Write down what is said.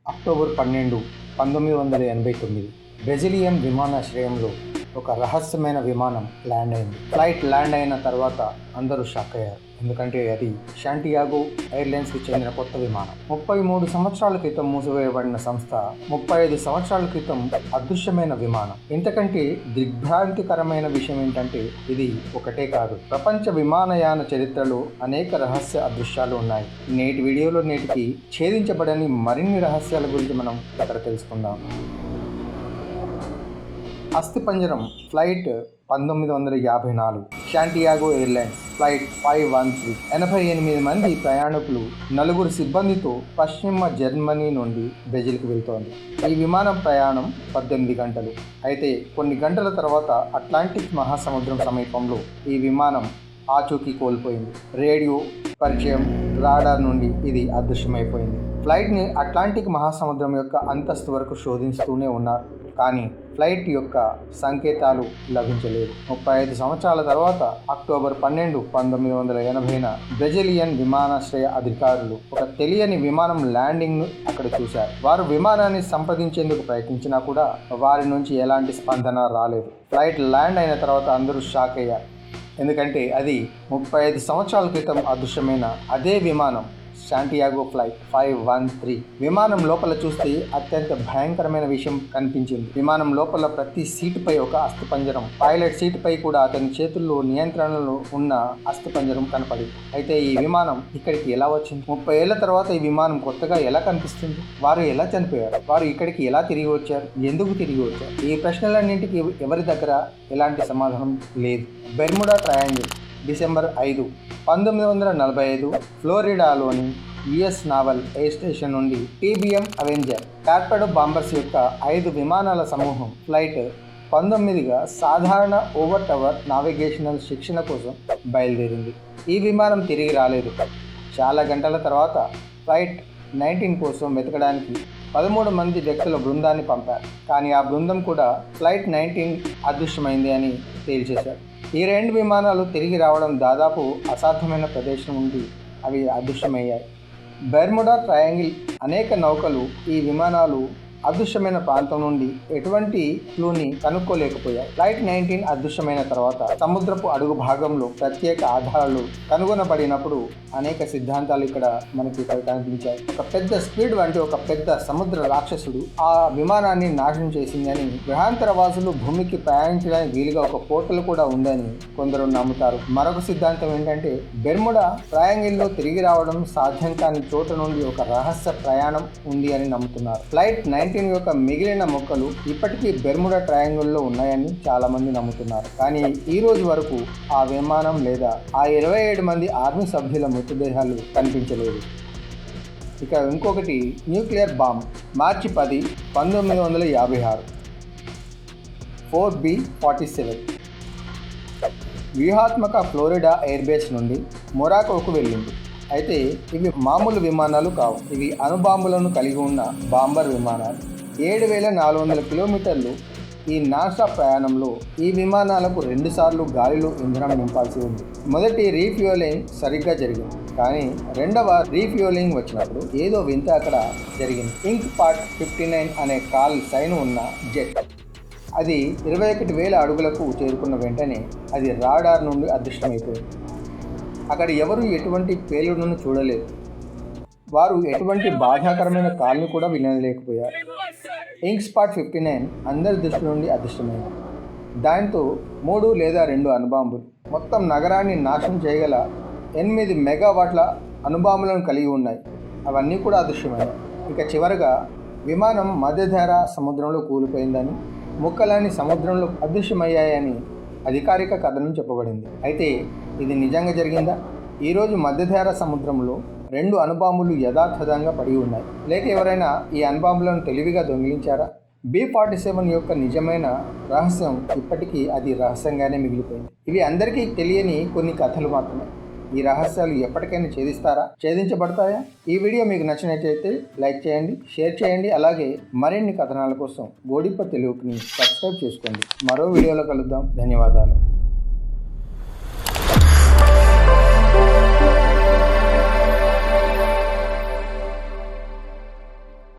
October 12, 1989 Brazilian విమానాశ్రయంలో ఒక రహస్యమైన విమానం ల్యాండ్ అయింది. ఫ్లైట్ ల్యాండ్ అయిన తర్వాత అందరూ షాక్ అయ్యారు. ఎందుకంటే అది శాంటియాగో ఎయిర్లైన్స్కి చెందిన కొత్త విమానం. 33 సంవత్సరాల క్రితం మూసివేయబడిన సంస్థ 35 సంవత్సరాల క్రితం అదృశ్యమైన విమానం. ఇంతకంటే దిగ్భ్రాంతికరమైన విషయం ఏంటంటే ఇది ఒకటే కాదు, ప్రపంచ విమానయాన చరిత్రలో అనేక రహస్య అదృశ్యాలు ఉన్నాయి. నేటి వీడియోలో నేటికి ఛేదించబడని మరిన్ని రహస్యాల గురించి మనం ఇక్కడ తెలుసుకుందాం. అస్థిపంజరం ఫ్లైట్ 1954 శాంటియాగో ఎయిర్లైన్స్ ఫ్లైట్ 513 88 మంది ప్రయాణికులు 4 సిబ్బందితో పశ్చిమ జర్మనీ నుండి బ్రెజిల్కి వెళ్తోంది. ఈ విమానం ప్రయాణం 18 గంటలు. అయితే కొన్ని గంటల తర్వాత అట్లాంటిక్ మహాసముద్రం సమీపంలో ఈ విమానం ఆచూకీ కోల్పోయింది. రేడియో పరిచయం, రాడార్ నుండి ఇది అదృశ్యమైపోయింది. ఫ్లైట్ని అట్లాంటిక్ మహాసముద్రం యొక్క అంతస్తు వరకు శోధిస్తూనే ఉన్నారు, కానీ ఫ్లైట్ యొక్క సంకేతాలు లభించలేదు. 35 సంవత్సరాల తర్వాత అక్టోబర్ 12, 1980 బ్రెజిలియన్ విమానాశ్రయ అధికారులు ఒక తెలియని విమానం ల్యాండింగ్ను అక్కడ చూశారు. వారు విమానాన్ని సంప్రదించేందుకు ప్రయత్నించినా కూడా వారి నుంచి ఎలాంటి స్పందన రాలేదు. ఫ్లైట్ ల్యాండ్ అయిన తర్వాత అందరూ షాక్ అయ్యారు, ఎందుకంటే అది 35 సంవత్సరాల క్రితం అదృశ్యమైన అదే విమానం శాంటియాగో ఫ్లైట్ 513. విమానం లోపల చూస్తే అత్యంత భయంకరమైన విషయం కనిపించింది. విమానం లోపల ప్రతి సీటుపై ఒక అస్థిపంజరం, పైలట్ సీటుపై కూడా అతని చేతుల్లో నియంత్రణలో ఉన్న అస్థిపంజరం కనపడింది. అయితే ఈ విమానం ఇక్కడికి ఎలా వచ్చింది? 30 ఏళ్ల తర్వాత ఈ విమానం కొత్తగా ఎలా కనిపిస్తుంది? వారు ఎలా చనిపోయారు? వారు ఇక్కడికి ఎలా తిరిగి వచ్చారు? ఎందుకు తిరిగి వచ్చారు? ఈ ప్రశ్నలన్నింటికి ఎవరి దగ్గర ఎలాంటి సమాధానం లేదు. బెర్ముడా ట్రయాంగిల్ డిసెంబర్ 5, 1945 ఫ్లోరిడాలోని యుఎస్ నావల్ ఎయిర్ స్టేషన్ నుండి టీబీఎం అవెంజర్ టార్పెడో బాంబర్స్ యొక్క 5 విమానాల సమూహం ఫ్లైట్ 19గా సాధారణ ఓవర్ టవర్ నావిగేషనల్ శిక్షణ కోసం బయలుదేరింది. ఈ విమానం తిరిగి రాలేదు. చాలా గంటల తర్వాత ఫ్లైట్ 19 కోసం వెతకడానికి 13 మంది వ్యక్తుల బృందాన్ని పంపారు, కానీ ఆ బృందం కూడా ఫ్లైట్ 19 అదృశ్యమైంది అని తేల్చేశారు. ఈ 2 విమానాలు తిరిగి రావడం దాదాపు అసాధ్యమైన ప్రదేశం నుండి అవి అదృశ్యమయ్యాయి. బెర్ముడా ట్రయాంగిల్ అనేక నౌకలు ఈ విమానాలు అదృశ్యమైన ప్రాంతం నుండి ఎటువంటి క్లూని కనుక్కోలేకపోయాయి. ఫ్లైట్ 19 అదృశ్యమైన తర్వాత సముద్రపు అడుగు భాగంలో ప్రత్యేక ఆధారాలు కనుగొనబడినప్పుడు అనేక సిద్ధాంతాలు ఇక్కడ మనకి కనిపించాయి. ఒక పెద్ద స్పీడ్ వంటి ఒక పెద్ద సముద్ర రాక్షసుడు ఆ విమానాన్ని నాశనం చేసిందని, గ్రహాంతరవాసులు భూమికి ప్రయాణించడానికి వీలుగా ఒక పోర్టల్ కూడా ఉందని కొందరు నమ్ముతారు. మరొక సిద్ధాంతం ఏంటంటే బెర్ముడా ట్రయాంగిల్లో తిరిగి రావడం సాధ్యం కాని చోట నుండి ఒక రహస్య ప్రయాణం ఉంది అని నమ్ముతున్నారు. ఫ్లైట్ 19 యొక్క మిగిలిన మొక్కలు ఇప్పటికీ బెర్ముడా ట్రయాంగిల్లో ఉన్నాయని చాలా మంది నమ్ముతున్నారు. కానీ ఈ రోజు వరకు ఆ విమానం లేదా ఆ 27 మంది ఆర్మీ సభ్యుల మృతదేహాలు కనిపించలేదు. ఇక ఇంకొకటి న్యూక్లియర్ బాంబ్ మార్చి 10, 1956 4B-47 వ్యూహాత్మక ఫ్లోరిడా ఎయిర్బేస్ నుండి మొరాకోకు వెళ్ళింది. అయితే ఇవి మామూలు విమానాలు కావు. ఇవి అణుబాంబులను కలిగి ఉన్న బాంబర్ విమానాలు. 7,400 కిలోమీటర్లు ఈ నాసా ప్రయాణంలో ఈ విమానాలకు 2 సార్లు గాలిలో ఇంధనం నింపాల్సి ఉంది. మొదటి రీఫ్యూయలింగ్ సరిగ్గా జరిగింది, కానీ రెండవ రీఫ్యూయలింగ్ వచ్చినప్పుడు ఏదో వింత అక్కడ జరిగింది. ఇంక్ పార్ట్ 59 అనే కాల్ సైన్ ఉన్న జెట్ అది 21,000 అడుగులకు చేరుకున్న వెంటనే అది రాడార్ నుండి అదృశ్యమైపోయింది. అక్కడ ఎవరు ఎటువంటి పేలుడును చూడలేదు. వారు ఎటువంటి బాధాకరమైన కాల్ని కూడా వినలేకపోయారు. ఇంక్ స్పాట్ 59 అందరి దృష్టి నుండి అదృశ్యమైంది. దాంతో 3 లేదా 2 అణుబాంబులు మొత్తం నగరాన్ని నాశనం చేయగల 8 మెగావాట్ల అణుబాంబులను కలిగి ఉన్నాయి. అవన్నీ కూడా అదృశ్యమైనాయి. ఇక చివరగా విమానం మధ్యధరా సముద్రంలో కూలిపోయిందని, ముక్కలన్నీ సముద్రంలో అదృశ్యమయ్యాయని అధికారిక కథనం చెప్పబడింది. అయితే ఇది నిజంగా జరిగిందా? ఈరోజు మధ్యధరా సముద్రంలో 2 అణుబాంబులు యథాతథంగా పడి ఉన్నాయి. లేక ఎవరైనా ఈ అణుబాంబులను తెలివిగా దొంగిలించారా? B-47 యొక్క నిజమైన రహస్యం ఇప్పటికీ అది రహస్యంగానే మిగిలిపోయింది. ఇవి అందరికీ తెలియని కొన్ని కథలు మాత్రమే. ఈ రహస్యాలు ఎప్పటికైనా ఛేదించబడతాయా? ఈ వీడియో మీకు నచ్చినట్లయితే లైక్ చేయండి, షేర్ చేయండి. అలాగే మరిన్ని కథనాల కోసం గోడిప్ప తెలుగుని సబ్స్క్రైబ్ చేసుకోండి. మరో వీడియోలో కలుద్దాం. ధన్యవాదాలు.